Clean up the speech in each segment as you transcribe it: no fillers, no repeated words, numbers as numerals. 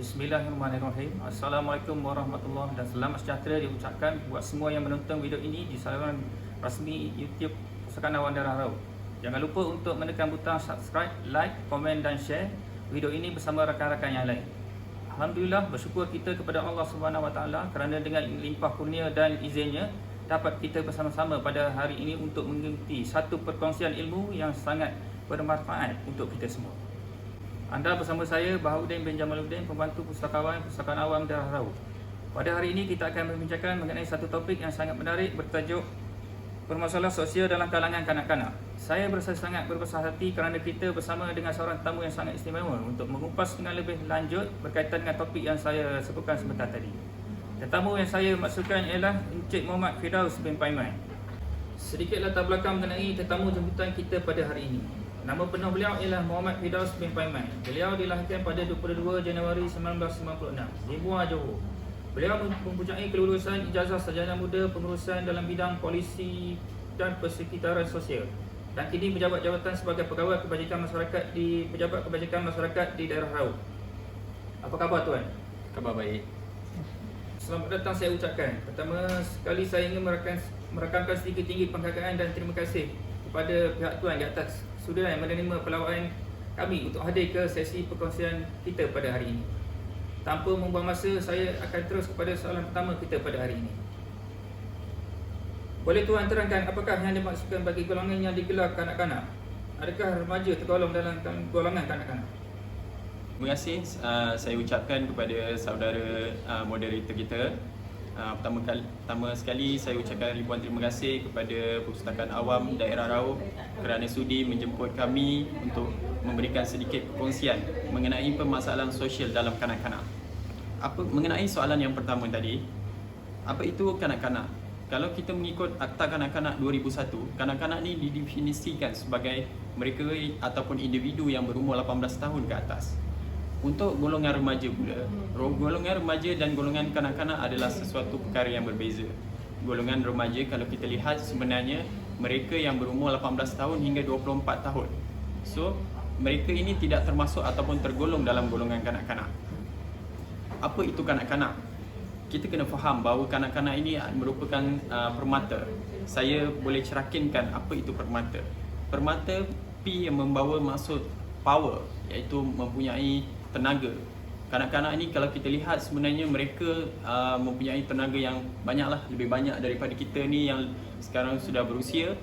Bismillahirrahmanirrahim. Assalamualaikum warahmatullahi dan selamat sejahtera diucapkan buat semua yang menonton video ini di saluran rasmi YouTube Pusakaan Awam Daerah Raut. Jangan lupa untuk menekan butang subscribe, like, komen dan share video ini bersama rakan-rakan yang lain. Alhamdulillah, bersyukur kita kepada Allah Subhanahu Wa Taala kerana dengan limpah kurnia dan izinnya dapat kita bersama-sama pada hari ini untuk mengikuti satu perkongsian ilmu yang sangat bermanfaat untuk kita semua. Anda bersama saya Baharudin bin Jamaluddin, pembantu Pustakawan Pusakaan Awam Daerah Raut. Pada hari ini kita akan membincangkan mengenai satu topik yang sangat menarik bertajuk permasalahan sosial dalam kalangan kanak-kanak. Saya berasa sangat berbesar hati kerana kita bersama dengan seorang tamu yang sangat istimewa untuk mengupas dengan lebih lanjut berkaitan dengan topik yang saya sebutkan sebentar tadi. Tetamu yang saya maksudkan ialah Encik Muhammad Firdaus bin Paiman. Sedikit latar belakang mengenai tetamu jemputan kita pada hari ini. Nama penuh beliau ialah Muhammad Firdaus bin Paiman. Beliau dilahirkan pada 22 Januari 1996 di Buah, Johor. Beliau mempunyai kelulusan ijazah sarjana muda pengurusan dalam bidang polisi dan persekitaran sosial dan kini menjabat jabatan sebagai pegawai kebajikan masyarakat di Pejabat Kebajikan Masyarakat di daerah Raut. Apa khabar tuan? Khabar baik. Selamat datang saya ucapkan. Pertama sekali saya ingin merakamkan sedikit tinggi penghargaan dan terima kasih kepada pihak tuan di atas sudah menerima pelawaan kami untuk hadir ke sesi perkongsian kita pada hari ini. Tanpa membuang masa, saya akan terus kepada soalan pertama kita pada hari ini. Boleh tuan terangkan apakah yang dimaksudkan bagi golongan yang digelar kanak-kanak? Adakah remaja tergolong dalam golongan kanak-kanak? Terima kasih saya ucapkan kepada saudara moderator kita. Pertama sekali saya ucapkan ribuan terima kasih kepada Pustakaan Awam Daerah Raut kerana sudi menjemput kami untuk memberikan sedikit perkongsian mengenai permasalahan sosial dalam kanak-kanak. Mengenai soalan yang pertama tadi, apa itu kanak-kanak? Kalau kita mengikut Akta Kanak-kanak 2001, kanak-kanak ni didefinisikan sebagai mereka ataupun individu yang berumur 18 tahun ke atas. Untuk golongan remaja pula, golongan remaja dan golongan kanak-kanak adalah sesuatu perkara yang berbeza. Golongan remaja kalau kita lihat sebenarnya mereka yang berumur 18 tahun hingga 24 tahun. So, mereka ini tidak termasuk ataupun tergolong dalam golongan kanak-kanak. Apa itu kanak-kanak? Kita kena faham bahawa kanak-kanak ini merupakan permata. Saya boleh cerakinkan apa itu permata. Permata P yang membawa maksud power, iaitu mempunyai tenaga. Kanak-kanak ni kalau kita lihat sebenarnya mereka mempunyai tenaga yang banyaklah, lebih banyak daripada kita ni yang sekarang sudah berusia.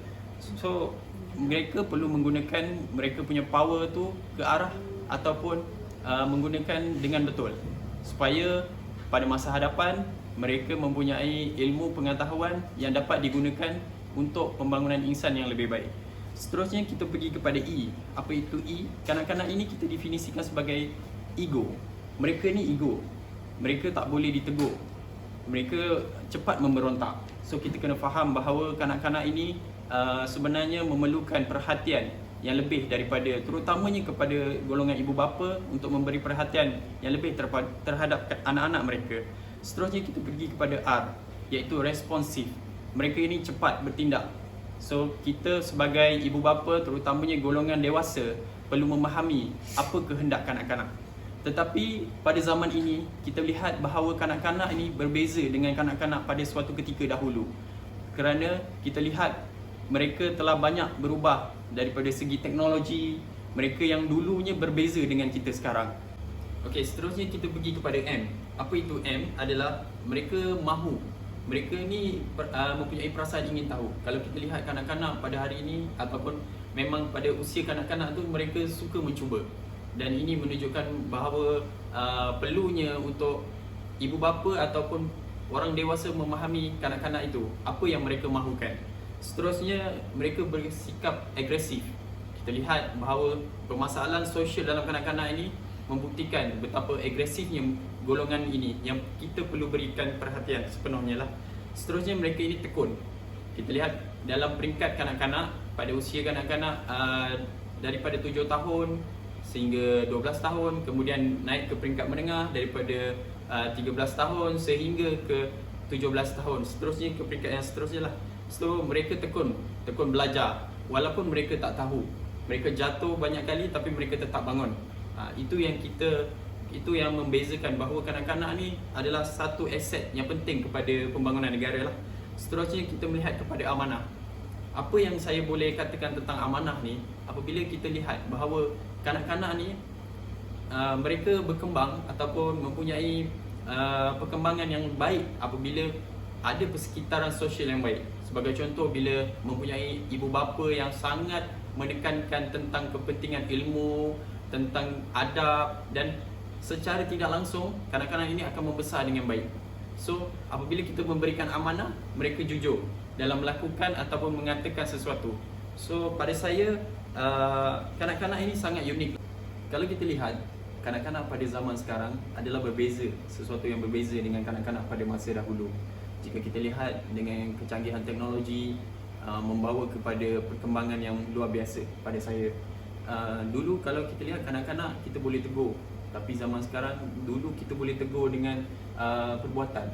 So mereka perlu menggunakan mereka punya power tu ke arah ataupun menggunakan dengan betul supaya pada masa hadapan mereka mempunyai ilmu pengetahuan yang dapat digunakan untuk pembangunan insan yang lebih baik. Seterusnya kita pergi kepada E. Apa itu E? Kanak-kanak ini kita definisikan sebagai ego. Mereka ni ego. Mereka tak boleh ditegur. Mereka cepat memberontak. So kita kena faham bahawa kanak-kanak ini sebenarnya memerlukan perhatian yang lebih daripada, terutamanya kepada golongan ibu bapa untuk memberi perhatian yang lebih terhadap anak-anak mereka. Seterusnya kita pergi kepada R, iaitu responsif. Mereka ini cepat bertindak. So kita sebagai ibu bapa, terutamanya golongan dewasa, perlu memahami apa kehendak kanak-kanak. Tetapi pada zaman ini kita lihat bahawa kanak-kanak ini berbeza dengan kanak-kanak pada suatu ketika dahulu. Kerana kita lihat mereka telah banyak berubah daripada segi teknologi. Mereka yang dulunya berbeza dengan kita sekarang. Okey, seterusnya kita pergi kepada M. Apa itu M? Adalah mereka mahu. Mereka ni mempunyai perasaan ingin tahu. Kalau kita lihat kanak-kanak pada hari ini ataupun memang pada usia kanak-kanak tu mereka suka mencuba. Dan ini menunjukkan bahawa perlunya untuk ibu bapa ataupun orang dewasa memahami kanak-kanak itu apa yang mereka mahukan. Seterusnya mereka bersikap agresif. Kita lihat bahawa permasalahan sosial dalam kanak-kanak ini membuktikan betapa agresifnya golongan ini yang kita perlu berikan perhatian sepenuhnya lah. Seterusnya mereka ini tekun. Kita lihat dalam peringkat kanak-kanak, pada usia kanak-kanak daripada 7 tahun sehingga 12 tahun, kemudian naik ke peringkat menengah daripada 13 tahun sehingga ke 17 tahun, seterusnya ke peringkat yang seterusnya lah. So mereka tekun belajar walaupun mereka tak tahu. Mereka jatuh banyak kali tapi mereka tetap bangun. Itu yang itu yang membezakan bahawa kanak-kanak ni adalah satu aset yang penting kepada pembangunan negara lah. Seterusnya kita melihat kepada amanah. Apa yang saya boleh katakan tentang amanah ni, apabila kita lihat bahawa kanak-kanak ni mereka berkembang ataupun mempunyai perkembangan yang baik apabila ada persekitaran sosial yang baik. Sebagai contoh, bila mempunyai ibu bapa yang sangat menekankan tentang kepentingan ilmu, tentang adab, dan secara tidak langsung kanak-kanak ini akan membesar dengan baik. So, apabila kita memberikan amanah, mereka jujur dalam melakukan ataupun mengatakan sesuatu. So, pada saya kanak-kanak ini sangat unik. Kalau kita lihat, kanak-kanak pada zaman sekarang adalah berbeza, sesuatu yang berbeza dengan kanak-kanak pada masa dahulu. Jika kita lihat dengan kecanggihan teknologi membawa kepada perkembangan yang luar biasa pada saya. Dulu kalau kita lihat kanak-kanak kita boleh tegur, tapi zaman sekarang dulu kita boleh tegur dengan perbuatan.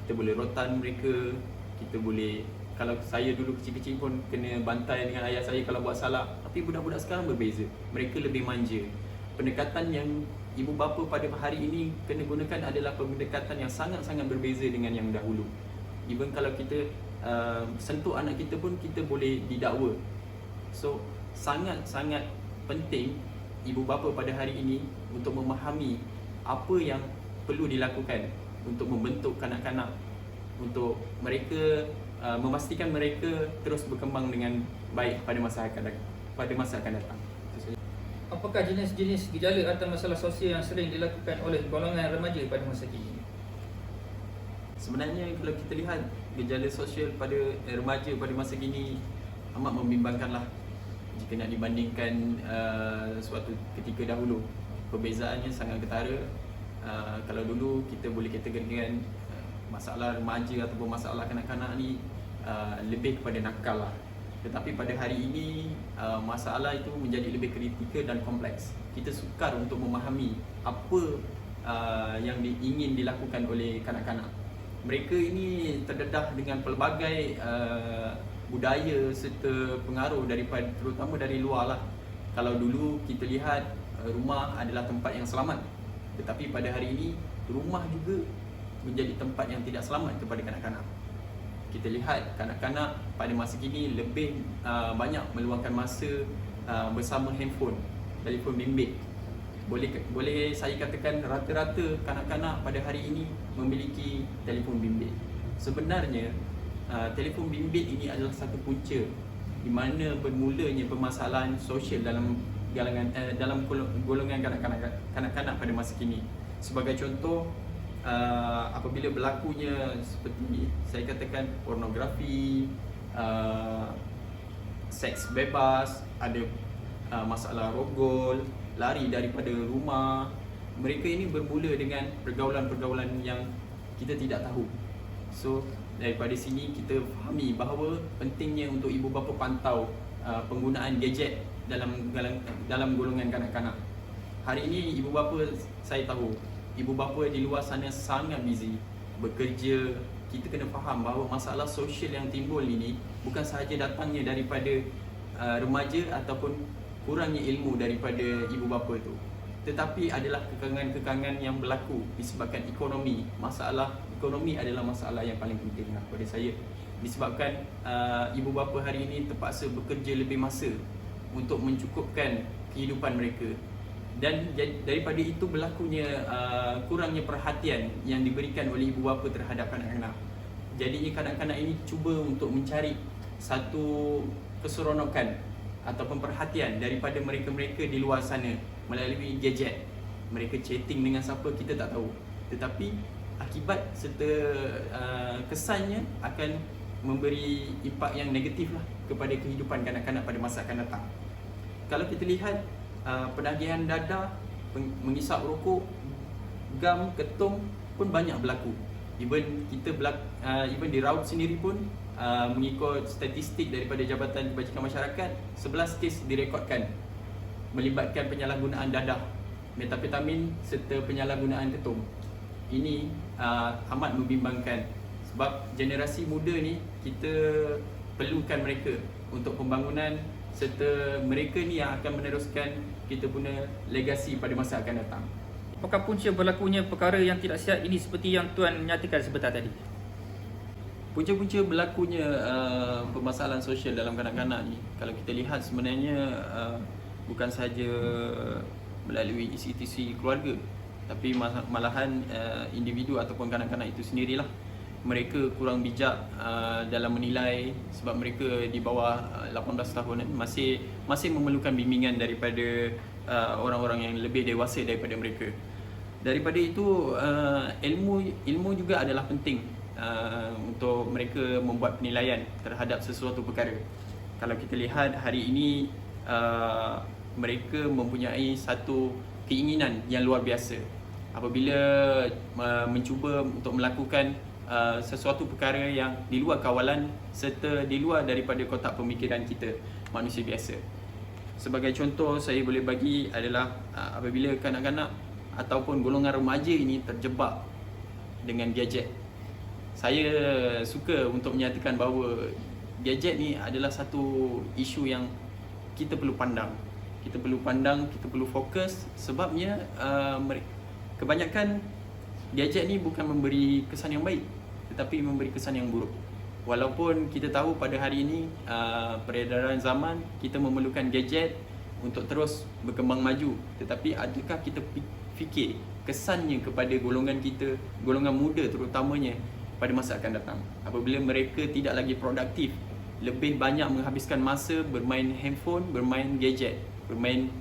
Kita boleh rotan mereka, kita boleh, kalau saya dulu kecil-kecil pun kena bantai dengan ayah saya kalau buat salah. Tapi budak-budak sekarang berbeza, mereka lebih manja. Pendekatan yang ibu bapa pada hari ini kena gunakan adalah pendekatan yang sangat-sangat berbeza dengan yang dahulu. Even kalau kita sentuh anak kita pun kita boleh didakwa. So sangat-sangat penting ibu bapa pada hari ini untuk memahami apa yang perlu dilakukan untuk membentuk kanak-kanak, untuk mereka memastikan mereka terus berkembang dengan baik pada masa akan datang. Apakah jenis-jenis gejala atau masalah sosial yang sering dilakukan oleh golongan remaja pada masa kini? Sebenarnya kalau kita lihat gejala sosial pada remaja pada masa kini amat membimbangkanlah jika nak dibandingkan suatu ketika dahulu. Perbezaannya sangat ketara. Kalau dulu kita boleh kategorikan masalah remaja ataupun masalah kanak-kanak ni lebih kepada nakal lah. Tetapi pada hari ini masalah itu menjadi lebih kritikal dan kompleks. Kita sukar untuk memahami apa yang ingin dilakukan oleh kanak-kanak. Mereka ini terdedah dengan pelbagai budaya serta pengaruh daripada, terutama dari luar lah. Kalau dulu kita lihat rumah adalah tempat yang selamat, tetapi pada hari ini rumah juga menjadi tempat yang tidak selamat kepada kanak-kanak. Kita lihat kanak-kanak pada masa kini lebih banyak meluangkan masa bersama handphone, telefon bimbit. Boleh saya katakan rata-rata kanak-kanak pada hari ini memiliki telefon bimbit. Sebenarnya telefon bimbit ini adalah satu punca di mana bermulanya permasalahan sosial dalam golongan kanak-kanak pada masa kini. Sebagai contoh, apabila berlakunya seperti saya katakan pornografi, seks bebas, ada masalah rogol, lari daripada rumah. Mereka ini bermula dengan pergaulan-pergaulan yang kita tidak tahu. So daripada sini kita fahami bahawa pentingnya untuk ibu bapa pantau penggunaan gadget dalam golongan kanak-kanak. Hari ini ibu bapa, saya tahu ibu bapa di luar sana sangat busy bekerja. Kita kena faham bahawa masalah sosial yang timbul ini bukan sahaja datangnya daripada remaja ataupun kurangnya ilmu daripada ibu bapa tu, tetapi adalah kekangan-kekangan yang berlaku disebabkan ekonomi. Masalah ekonomi adalah masalah yang paling penting pada saya, disebabkan ibu bapa hari ini terpaksa bekerja lebih masa untuk mencukupkan kehidupan mereka, dan daripada itu berlakunya kurangnya perhatian yang diberikan oleh ibu bapa terhadap kanak-kanak. Jadinya kanak-kanak ini cuba untuk mencari satu keseronokan ataupun perhatian daripada mereka-mereka di luar sana melalui gadget. Mereka chatting dengan siapa kita tak tahu, tetapi akibat serta kesannya akan memberi impak yang negatif lah kepada kehidupan kanak-kanak pada masa akan datang. Kalau kita lihat penagihan dadah, mengisap rokok, gam, ketum pun banyak berlaku. Even di Raut sendiri pun mengikut statistik daripada Jabatan Kebajikan Masyarakat, 11 kes direkodkan melibatkan penyalahgunaan dadah, metapetamin serta penyalahgunaan ketum. Ini amat membimbangkan sebab generasi muda ni kita perlukan mereka untuk pembangunan, serta mereka ni yang akan meneruskan kita punya legasi pada masa akan datang. Apakah punca berlakunya perkara yang tidak sihat ini seperti yang Tuan nyatakan sebentar tadi? Punca-punca berlakunya permasalahan sosial dalam kanak-kanak ni, kalau kita lihat sebenarnya bukan sahaja melalui institusi keluarga, tapi malahan individu ataupun kanak-kanak itu sendirilah. Mereka kurang bijak dalam menilai, sebab mereka di bawah 18 tahun masih memerlukan bimbingan daripada orang-orang yang lebih dewasa daripada mereka. Daripada itu ilmu juga adalah penting untuk mereka membuat penilaian terhadap sesuatu perkara. Kalau kita lihat hari ini mereka mempunyai satu keinginan yang luar biasa apabila mencuba untuk melakukan sesuatu perkara yang di luar kawalan serta di luar daripada kotak pemikiran kita manusia biasa. Sebagai contoh saya boleh bagi adalah apabila kanak-kanak ataupun golongan remaja ini terjebak dengan gadget. Saya suka untuk menyatakan bahawa gadget ni adalah satu isu yang kita perlu pandang. Kita perlu fokus, sebabnya kebanyakan gadget ni bukan memberi kesan yang baik, tetapi memberi kesan yang buruk. Walaupun kita tahu pada hari ini peredaran zaman kita memerlukan gadget untuk terus berkembang maju, tetapi adakah kita fikir kesannya kepada golongan kita, golongan muda terutamanya pada masa akan datang, apabila mereka tidak lagi produktif, lebih banyak menghabiskan masa bermain handphone, bermain gadget, bermain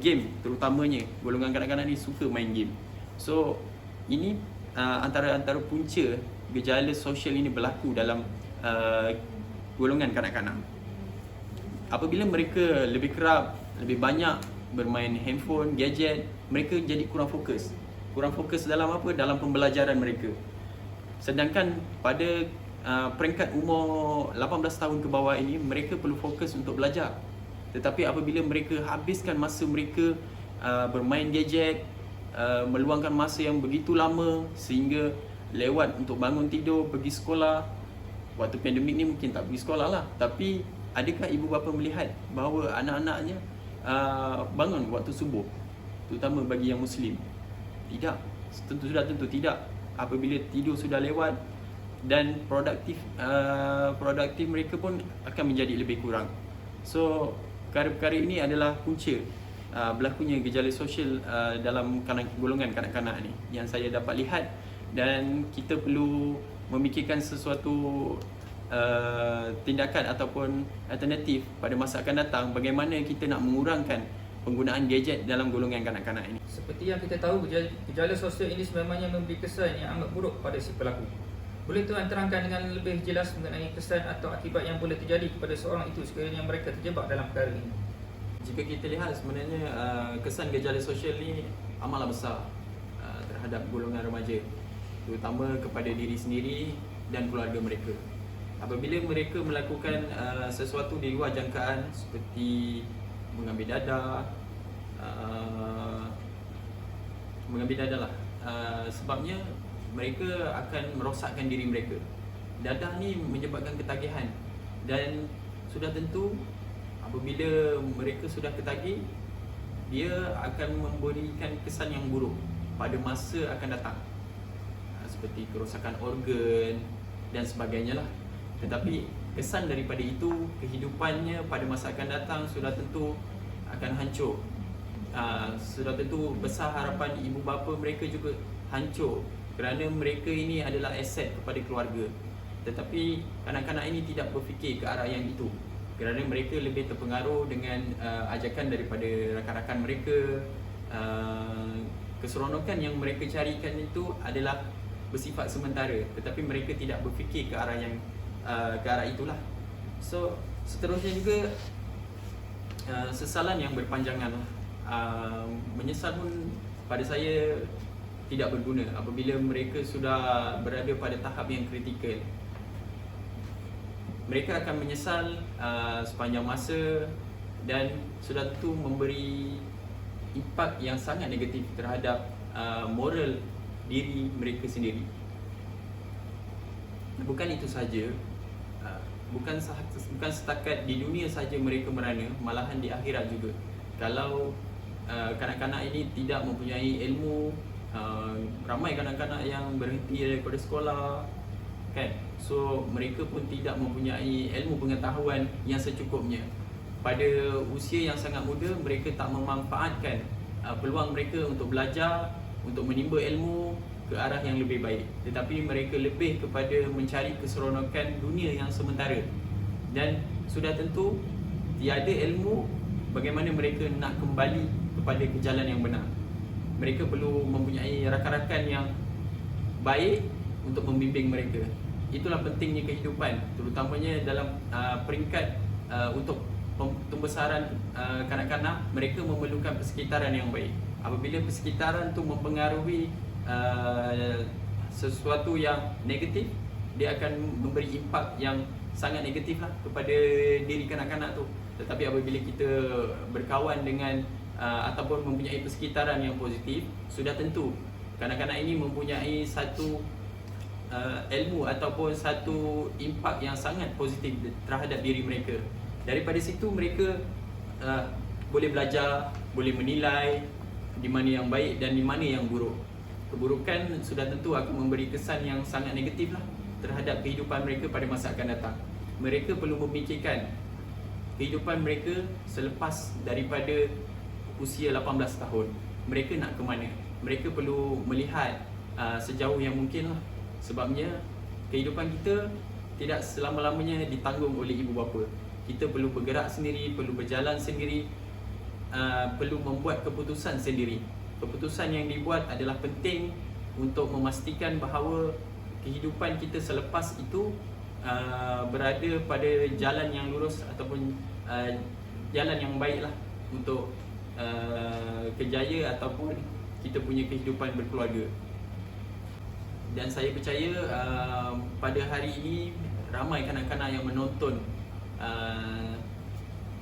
game. Terutamanya golongan kanak-kanak ni suka main game. So ini antara punca gejala sosial ini berlaku dalam golongan kanak-kanak. Apabila mereka lebih kerap, lebih banyak bermain handphone, gadget, mereka jadi kurang fokus. Kurang fokus dalam apa? Dalam pembelajaran mereka. Sedangkan pada peringkat umur 18 tahun ke bawah ini, mereka perlu fokus untuk belajar. Tetapi apabila mereka habiskan masa mereka bermain gadget, meluangkan masa yang begitu lama sehingga lewat untuk bangun tidur, pergi sekolah. Waktu pandemik ni mungkin tak pergi sekolah lah, tapi adakah ibu bapa melihat bahawa anak-anaknya bangun waktu subuh, terutama bagi yang Muslim? Tidak, tentu tidak. Apabila tidur sudah lewat dan produktif mereka pun akan menjadi lebih kurang. So perkara-perkara ini adalah punca berlakunya gejala sosial dalam golongan kanak-kanak ni yang saya dapat lihat, dan kita perlu memikirkan sesuatu tindakan ataupun alternatif pada masa akan datang, bagaimana kita nak mengurangkan penggunaan gadget dalam golongan kanak-kanak ini. Seperti yang kita tahu, gejala sosial ini sebenarnya memberi kesan yang amat buruk pada si pelaku. Boleh Tuan terangkan dengan lebih jelas mengenai kesan atau akibat yang boleh terjadi kepada seorang itu sekiranya mereka terjebak dalam perkara ini? Jika kita lihat sebenarnya kesan gejala sosial ni amatlah besar terhadap golongan remaja, terutama kepada diri sendiri dan keluarga mereka. Apabila mereka melakukan sesuatu di luar jangkaan seperti mengambil dadah, sebabnya mereka akan merosakkan diri mereka. Dadah ni menyebabkan ketagihan, dan sudah tentu apabila mereka sudah ketagih, dia akan memberikan kesan yang buruk pada masa akan datang, seperti kerosakan organ dan sebagainya lah. Tetapi kesan daripada itu, kehidupannya pada masa akan datang sudah tentu akan hancur. Sudah tentu besar harapan ibu bapa mereka juga hancur, kerana mereka ini adalah aset kepada keluarga. Tetapi kanak-kanak ini tidak berfikir ke arah yang itu, kerana mereka lebih terpengaruh dengan ajakan daripada rakan-rakan mereka. Keseronokan yang mereka carikan itu adalah bersifat sementara, tetapi mereka tidak berfikir ke arah yang ke arah itulah. So seterusnya juga sesalan yang berpanjangan. Menyesal pun pada saya tidak berguna apabila mereka sudah berada pada tahap yang kritikal. Mereka akan menyesal sepanjang masa, dan sudah tentu memberi impak yang sangat negatif terhadap moral diri mereka sendiri. Bukan itu saja, bukan setakat di dunia saja mereka merana, malahan di akhirat juga. Kalau kanak-kanak ini tidak mempunyai ilmu. Ramai kanak-kanak yang berhenti daripada sekolah, kan? So mereka pun tidak mempunyai ilmu pengetahuan yang secukupnya. Pada usia yang sangat muda, mereka tak memanfaatkan peluang mereka untuk belajar, untuk menimba ilmu ke arah yang lebih baik, tetapi mereka lebih kepada mencari keseronokan dunia yang sementara. Dan sudah tentu tiada ilmu, bagaimana mereka nak kembali kepada ke jalan yang benar. Mereka perlu mempunyai rakan-rakan yang baik untuk membimbing mereka. Itulah pentingnya kehidupan, terutamanya dalam peringkat untuk pembesaran kanak-kanak. Mereka memerlukan persekitaran yang baik. Apabila persekitaran tu mempengaruhi sesuatu yang negatif, dia akan memberi impak yang sangat negatif lah kepada diri kanak-kanak tu. Tetapi apabila kita berkawan dengan ataupun mempunyai persekitaran yang positif, sudah tentu kanak-kanak ini mempunyai satu ilmu ataupun satu impak yang sangat positif terhadap diri mereka. Daripada situ mereka boleh belajar, boleh menilai di mana yang baik dan di mana yang buruk. Keburukan sudah tentu akan memberi kesan yang sangat negatif lah terhadap kehidupan mereka pada masa akan datang. Mereka perlu memikirkan kehidupan mereka selepas daripada usia 18 tahun. Mereka nak ke mana? Mereka perlu melihat sejauh yang mungkin lah. Sebabnya kehidupan kita tidak selama-lamanya ditanggung oleh ibu bapa. Kita perlu bergerak sendiri, perlu berjalan sendiri, perlu membuat keputusan sendiri. Keputusan yang dibuat adalah penting untuk memastikan bahawa kehidupan kita selepas itu berada pada jalan yang lurus ataupun jalan yang baiklah untuk kejaya ataupun kita punya kehidupan berkeluarga. Dan saya percaya pada hari ini ramai kanak-kanak yang menonton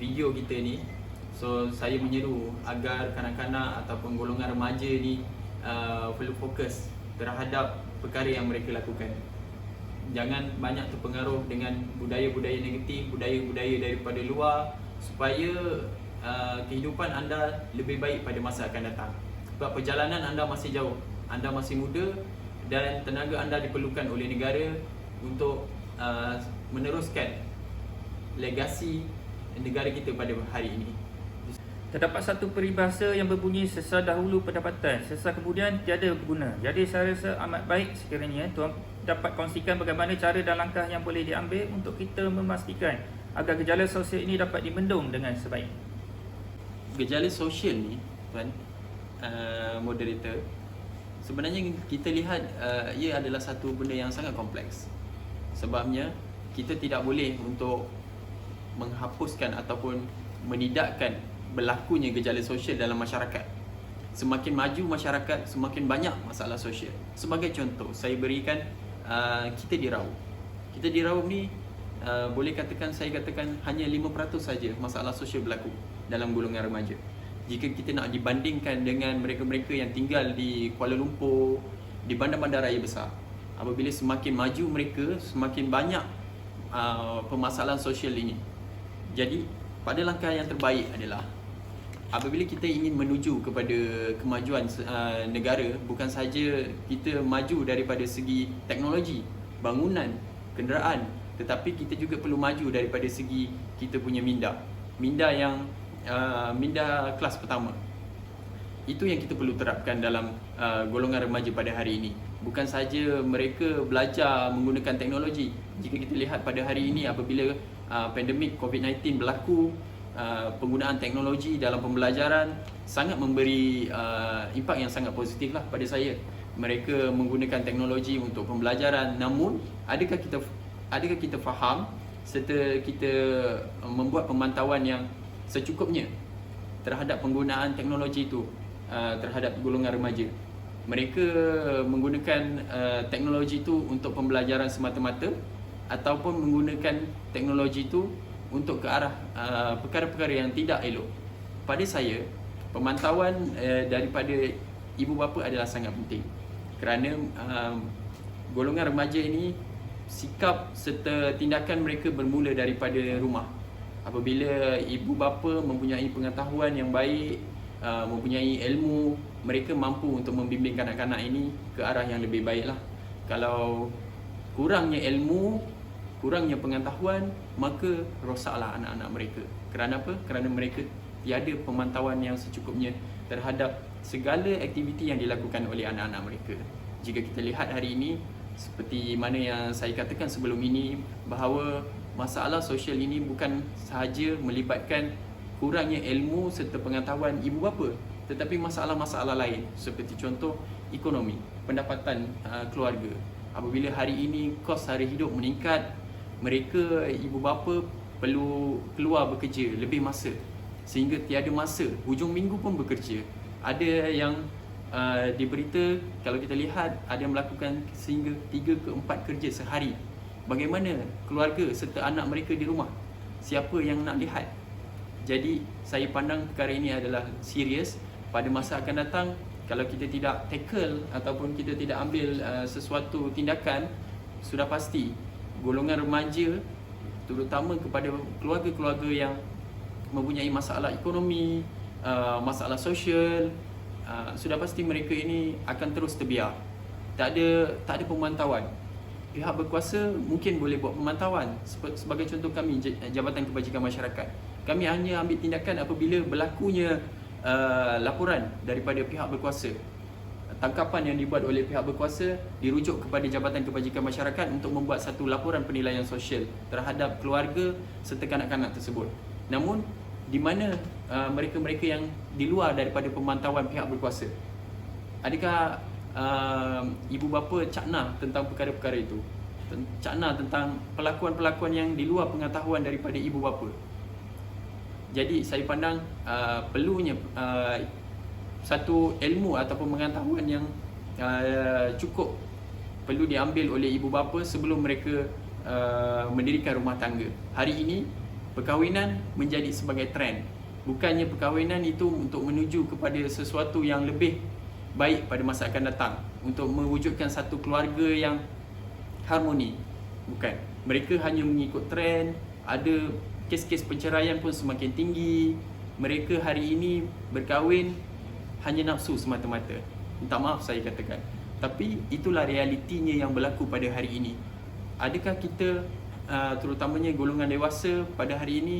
video kita ni. So saya menyeru agar kanak-kanak ataupun golongan remaja ni perlu fokus terhadap perkara yang mereka lakukan. Jangan banyak terpengaruh dengan budaya-budaya negatif, budaya-budaya daripada luar, supaya kehidupan anda lebih baik pada masa akan datang. Sebab perjalanan anda masih jauh, anda masih muda dan tenaga anda diperlukan oleh negara untuk meneruskan legasi negara kita pada hari ini. Terdapat satu peribahasa yang berbunyi sesal dahulu pendapatan, sesal kemudian tiada berguna. Jadi saya rasa amat baik sekiranya tuan dapat kongsikan bagaimana cara dan langkah yang boleh diambil untuk kita memastikan agar gejala sosial ini dapat dibendung dengan sebaik. Gejala sosial ni, tuan moderator, sebenarnya kita lihat ia adalah satu benda yang sangat kompleks. Sebabnya kita tidak boleh untuk menghapuskan ataupun menidakkan berlakunya gejala sosial dalam masyarakat. Semakin maju masyarakat, semakin banyak masalah sosial. Sebagai contoh, saya berikan kita di Raub. Kita di Raub ni boleh katakan, saya katakan hanya 5% saja masalah sosial berlaku dalam golongan remaja. Jika kita nak dibandingkan dengan mereka-mereka yang tinggal di Kuala Lumpur, di bandar-bandar raya besar, apabila semakin maju mereka, semakin banyak permasalahan sosial ini. Jadi pada langkah yang terbaik adalah apabila kita ingin menuju kepada kemajuan negara, bukan saja kita maju daripada segi teknologi, bangunan, kenderaan, tetapi kita juga perlu maju daripada segi kita punya minda. Minda yang minda kelas pertama. Itu yang kita perlu terapkan dalam golongan remaja pada hari ini. Bukan saja mereka belajar menggunakan teknologi. Jika kita lihat pada hari ini, apabila pandemik COVID-19 berlaku, penggunaan teknologi dalam pembelajaran sangat memberi impak yang sangat positif lah pada saya. Mereka menggunakan teknologi untuk pembelajaran, namun adakah kita faham serta kita membuat pemantauan yang secukupnya terhadap penggunaan teknologi itu terhadap golongan remaja? Mereka menggunakan teknologi itu untuk pembelajaran semata-mata ataupun menggunakan teknologi itu untuk ke arah perkara-perkara yang tidak elok. Pada saya, pemantauan daripada ibu bapa adalah sangat penting, kerana golongan remaja ini sikap serta tindakan mereka bermula daripada rumah. Apabila ibu bapa mempunyai pengetahuan yang baik, mempunyai ilmu, mereka mampu untuk membimbing kanak-kanak ini ke arah yang lebih baik lah. Kalau kurangnya ilmu, kurangnya pengetahuan, maka rosaklah anak-anak mereka. Kerana apa? Kerana mereka tiada pemantauan yang secukupnya terhadap segala aktiviti yang dilakukan oleh anak-anak mereka. Jika kita lihat hari ini, seperti mana yang saya katakan sebelum ini, bahawa masalah sosial ini bukan sahaja melibatkan kurangnya ilmu serta pengetahuan ibu bapa, tetapi masalah-masalah lain seperti contoh ekonomi, pendapatan keluarga. Apabila hari ini kos sara hidup meningkat, mereka ibu bapa perlu keluar bekerja lebih masa sehingga tiada masa, hujung minggu pun bekerja. Ada yang di berita, kalau kita lihat, ada yang melakukan sehingga 3 ke 4 kerja sehari. Bagaimana keluarga serta anak mereka di rumah? Siapa yang nak lihat? Jadi saya pandang perkara ini adalah serius. Pada masa akan datang, kalau kita tidak tackle ataupun kita tidak ambil sesuatu tindakan, sudah pasti golongan remaja, terutama kepada keluarga-keluarga yang mempunyai masalah ekonomi, masalah sosial, sudah pasti mereka ini akan terus terbiar. Tak ada pemantauan. Pihak berkuasa mungkin boleh buat pemantauan. Sebagai contoh kami, Jabatan Kebajikan Masyarakat, kami hanya ambil tindakan apabila berlakunya laporan daripada pihak berkuasa. Tangkapan yang dibuat oleh pihak berkuasa dirujuk kepada Jabatan Kebajikan Masyarakat untuk membuat satu laporan penilaian sosial terhadap keluarga serta kanak-kanak tersebut. Namun di mana mereka-mereka yang di luar daripada pemantauan pihak berkuasa? Adakah ibu bapa cakna tentang perkara-perkara itu? Cakna tentang pelakuan-pelakuan yang di luar pengetahuan daripada ibu bapa? Jadi saya pandang perlunya satu ilmu ataupun pengetahuan yang cukup perlu diambil oleh ibu bapa sebelum mereka mendirikan rumah tangga. Hari ini perkahwinan menjadi sebagai trend. Bukannya perkahwinan itu untuk menuju kepada sesuatu yang lebih baik pada masa akan datang, untuk mewujudkan satu keluarga yang harmoni. Bukan. Mereka hanya mengikut trend. Ada kes-kes perceraian pun semakin tinggi. Mereka hari ini berkahwin hanya nafsu semata-mata. Minta maaf saya katakan. Tapi itulah realitinya yang berlaku pada hari ini. Adakah kita, terutamanya golongan dewasa pada hari ini,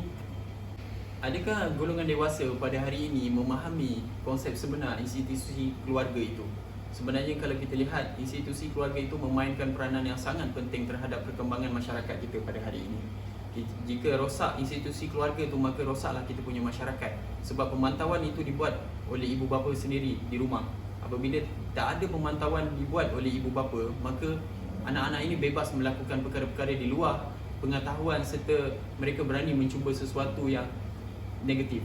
adakah golongan dewasa pada hari ini memahami konsep sebenar institusi keluarga itu? Sebenarnya kalau kita lihat, institusi keluarga itu memainkan peranan yang sangat penting terhadap perkembangan masyarakat kita pada hari ini. Jika rosak institusi keluarga itu, maka rosaklah kita punya masyarakat. Sebab pemantauan itu dibuat oleh ibu bapa sendiri di rumah. Apabila tak ada pemantauan dibuat oleh ibu bapa, maka anak-anak ini bebas melakukan perkara-perkara di luar pengetahuan serta mereka berani mencuba sesuatu yang negatif.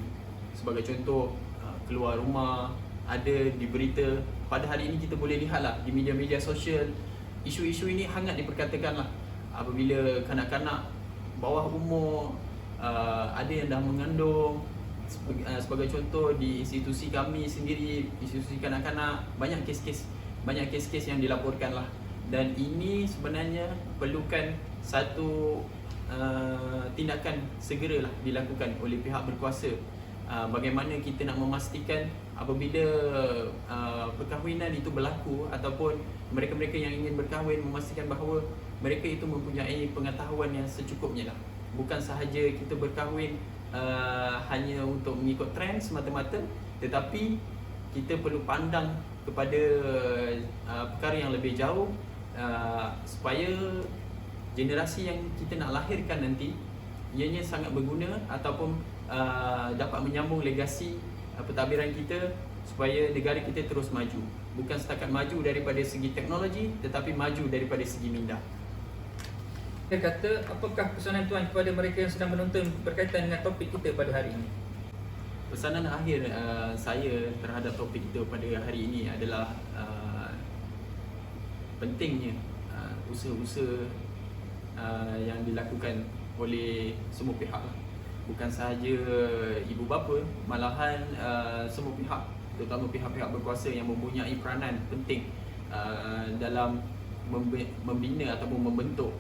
Sebagai contoh, keluar rumah, ada di berita. Pada hari ini kita boleh lihatlah di media-media sosial, isu-isu ini hangat diperkatakanlah. Apabila kanak-kanak bawah umur ada yang dah mengandung, sebagai contoh di institusi kami sendiri, institusi kanak-kanak, banyak kes-kes yang dilaporkan lah. Dan ini sebenarnya perlukan satu tindakan segeralah dilakukan oleh pihak berkuasa. Bagaimana kita nak memastikan apabila perkahwinan itu berlaku, ataupun mereka-mereka yang ingin berkahwin, memastikan bahawa mereka itu mempunyai pengetahuan yang secukupnya lah. Bukan sahaja kita berkahwin hanya untuk mengikut trend semata-mata, tetapi kita perlu pandang kepada perkara yang lebih jauh, supaya generasi yang kita nak lahirkan nanti ianya sangat berguna, ataupun dapat menyambung legasi pentadbiran kita, supaya negara kita terus maju. Bukan setakat maju daripada segi teknologi, tetapi maju daripada segi minda. Dia kata, apakah pesanan tuan kepada mereka yang sedang menonton berkaitan dengan topik kita pada hari ini? Pesanan akhir saya terhadap topik kita pada hari ini adalah pentingnya usaha-usaha yang dilakukan oleh semua pihak. Bukan sahaja ibu bapa, malahan semua pihak, terutama pihak-pihak berkuasa yang mempunyai peranan penting dalam membina ataupun membentuk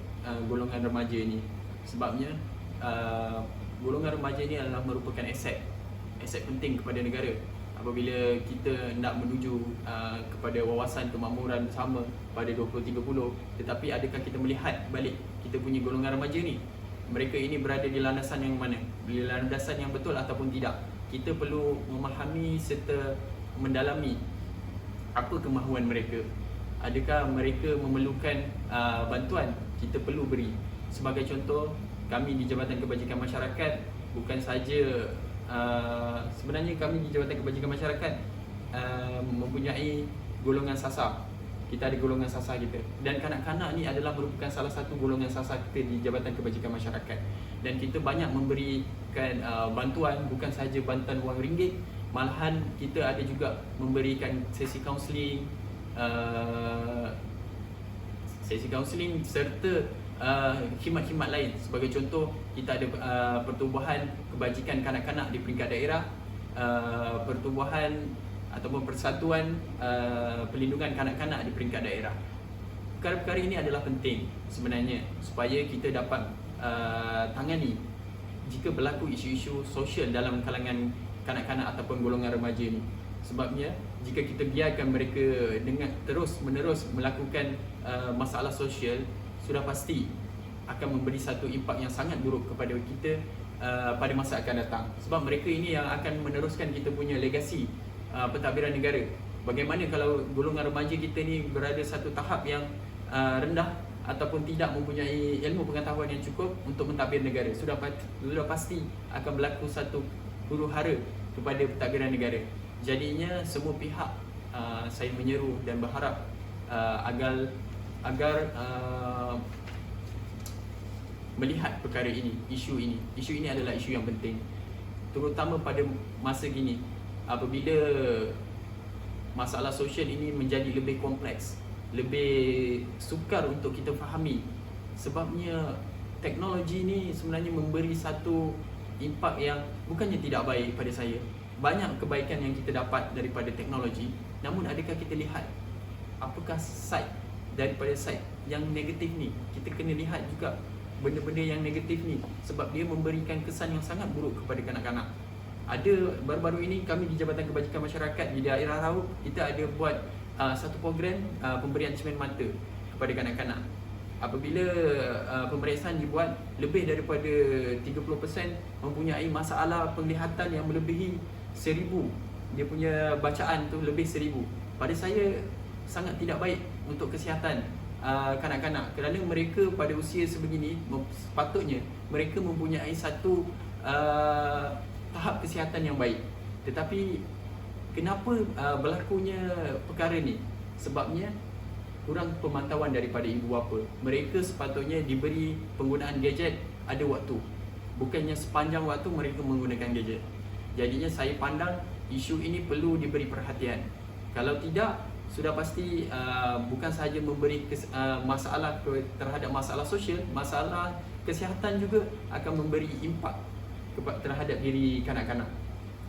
golongan remaja ini. Sebabnya golongan remaja ini adalah merupakan aset penting kepada negara. apabila kita nak menuju kepada wawasan kemakmuran bersama pada 2030, tetapi adakah kita melihat balik kita punya golongan remaja ni, mereka ini berada di landasan yang mana, di landasan yang betul ataupun tidak. Kita perlu memahami serta mendalami apa kemahuan mereka. Adakah mereka memerlukan bantuan, kita perlu beri. Sebagai contoh, kami di Jabatan Kebajikan Masyarakat bukan saja sebenarnya kami di Jabatan Kebajikan Masyarakat mempunyai golongan sasar. Kita ada golongan sasar kita, dan kanak-kanak ni adalah merupakan salah satu golongan sasar kita di Jabatan Kebajikan Masyarakat. Dan kita banyak memberikan bantuan, bukan sahaja bantuan wang ringgit, malahan kita ada juga memberikan sesi kaunseling, serta khidmat-khidmat lain. Sebagai contoh, kita ada pertubuhan kebajikan kanak-kanak di peringkat daerah, pertubuhan ataupun persatuan perlindungan kanak-kanak di peringkat daerah. Perkara-perkara ini adalah penting sebenarnya supaya kita dapat tangani jika berlaku isu-isu sosial dalam kalangan kanak-kanak ataupun golongan remaja ni. Sebabnya jika kita biarkan mereka dengan terus-menerus melakukan masalah sosial, sudah pasti akan memberi satu impak yang sangat buruk kepada kita pada masa akan datang. Sebab mereka ini yang akan meneruskan kita punya legasi pentadbiran negara. Bagaimana kalau golongan remaja kita ni berada satu tahap yang rendah ataupun tidak mempunyai ilmu pengetahuan yang cukup untuk mentadbir negara, sudah pasti akan berlaku satu huru-hara kepada pentadbiran negara. Jadinya semua pihak saya menyeru dan berharap agar melihat perkara ini, isu ini. Isu ini adalah isu yang penting, terutama pada masa gini, apabila masalah sosial ini menjadi lebih kompleks, lebih sukar untuk kita fahami. Sebabnya teknologi ni sebenarnya memberi satu impak yang bukannya tidak baik pada saya. Banyak kebaikan yang kita dapat daripada teknologi, namun adakah kita lihat apakah side daripada side yang negatif ni? Kita kena lihat juga benda-benda yang negatif ni, sebab dia memberikan kesan yang sangat buruk kepada kanak-kanak. Ada baru-baru ini kami di Jabatan Kebajikan Masyarakat di daerah Raub, kita ada buat satu program pemberian cermin mata kepada kanak-kanak. Apabila pemeriksaan dibuat, lebih daripada 30% mempunyai masalah penglihatan yang melebihi 1000. Dia punya bacaan tu lebih 1000. Pada saya sangat tidak baik untuk kesihatan kanak-kanak, kerana mereka pada usia sebegini sepatutnya mereka mempunyai satu tahap kesihatan yang baik. Tetapi kenapa berlakunya perkara ni? Sebabnya kurang pemantauan daripada ibu bapa. Mereka sepatutnya diberi penggunaan gadget ada waktu, bukannya sepanjang waktu mereka menggunakan gadget. Jadinya saya pandang isu ini perlu diberi perhatian. Kalau tidak, sudah pasti bukan sahaja memberi masalah terhadap masalah sosial, masalah kesihatan juga akan memberi impak terhadap diri kanak-kanak.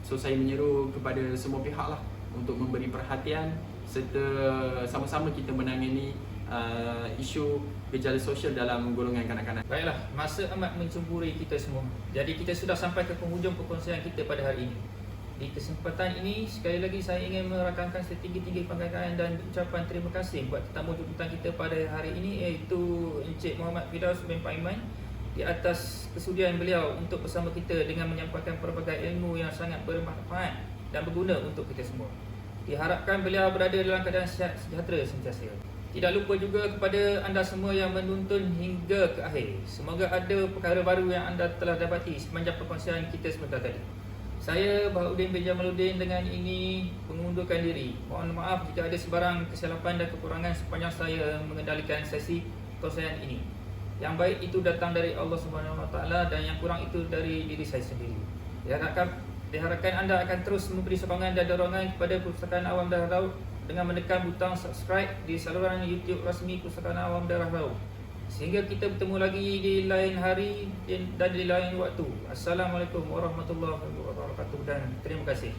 So saya menyeru kepada semua pihak lah untuk memberi perhatian serta sama-sama kita menangani isu gejala sosial dalam golongan kanak-kanak. Baiklah, masa amat mencemburi kita semua. Jadi kita sudah sampai ke penghujung perkongsian kita pada hari ini. Di kesempatan ini, sekali lagi saya ingin merakamkan setinggi-tinggi penghargaan dan ucapan terima kasih buat tetamu jemputan kita pada hari ini, iaitu Encik Muhammad Firdaus bin Paiman, di atas kesudian beliau untuk bersama kita dengan menyampaikan pelbagai ilmu yang sangat bermanfaat dan berguna untuk kita semua. Diharapkan beliau berada dalam keadaan sihat sejahtera sentiasa. Tidak lupa juga kepada anda semua yang menonton hingga ke akhir. Semoga ada perkara baru yang anda telah dapati sepanjang perkongsian kita sebentar tadi. Saya Baharudin bin Jamaluddin dengan ini mengundurkan diri. Mohon maaf jika ada sebarang kesilapan dan kekurangan sepanjang saya mengendalikan sesi perkongsian ini. Yang baik itu datang dari Allah SWT dan yang kurang itu dari diri saya sendiri. Diharapkan anda akan terus memberi sokongan dan dorongan kepada Perpustakaan Awam Darah Raub dengan menekan butang subscribe di saluran YouTube rasmi Perpustakaan Awam Darah Raub. Sehingga kita bertemu lagi di lain hari dan di lain waktu. Assalamualaikum warahmatullahi wabarakatuh dan terima kasih.